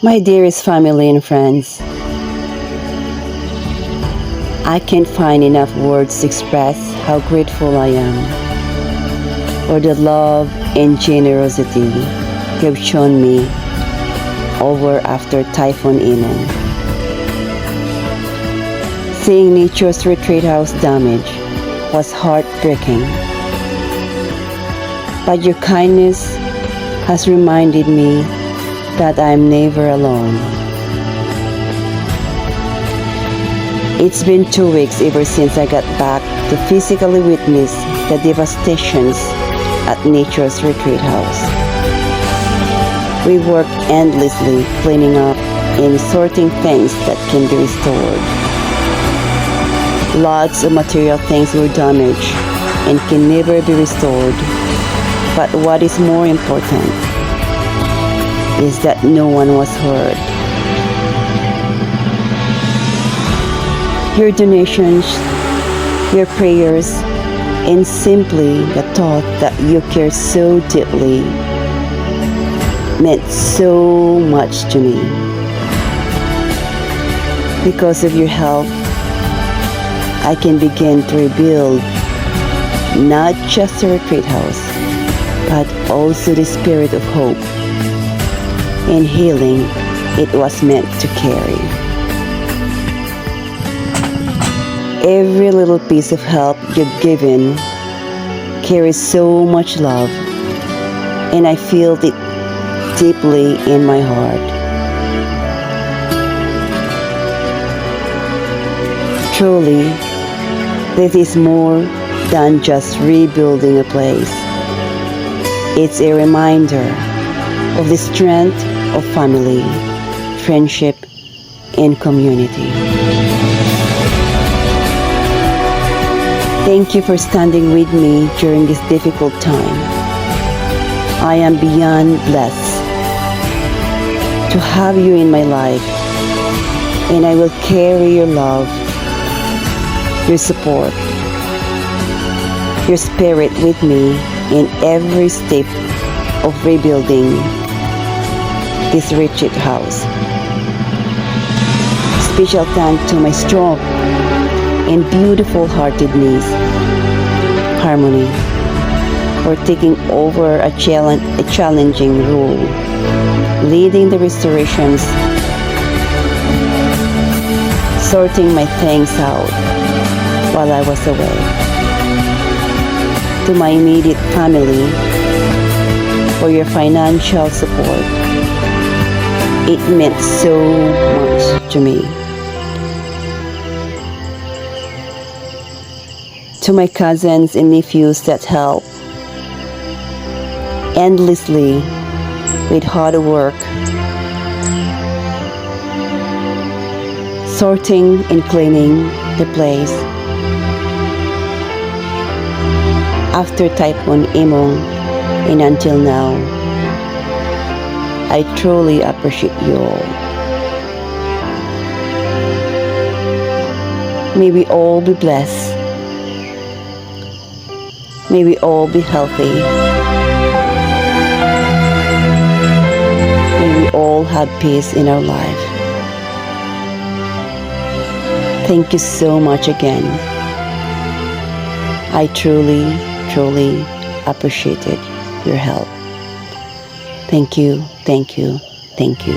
My dearest family and friends, I can't find enough words to express how grateful I am for the love and generosity you have shown me over after Typhoon Emong. Seeing nature's retreat house damaged was heartbreaking, but your kindness has reminded me that I am never alone. It's been 2 weeks ever since I got back to physically witness the devastations at nature's retreat house. We worked endlessly cleaning up and sorting things that can be restored. Lots of material things were damaged and can never be restored. But what is more important is that no one was hurt. Your donations, your prayers, and simply the thought that you care so deeply meant so much to me. Because of your help, I can begin to rebuild not just a retreat house, but also the spirit of hope and healing it was meant to carry. Every little piece of help you've given carries so much love, and I feel it deeply in my heart. Truly, this is more than just rebuilding a place. It's a reminder of the strength of family, friendship, and community. Thank you for standing with me during this difficult time. I am beyond blessed to have you in my life, and I will carry your love, your support, your spirit with me in every step of rebuilding this retreat house. Special thanks to my strong and beautiful-hearted niece, Harmony, for taking over a challenging role, leading the restorations, sorting my things out while I was away. To my immediate family, for your financial support. It meant so much to me. To my cousins and nephews that help endlessly with hard work, sorting and cleaning the place after Typhoon Emong and until now. I truly appreciate you all. May we all be blessed. May we all be healthy. May we all have peace in our life. Thank you so much again. I truly appreciated your help. Thank you, thank you, thank you.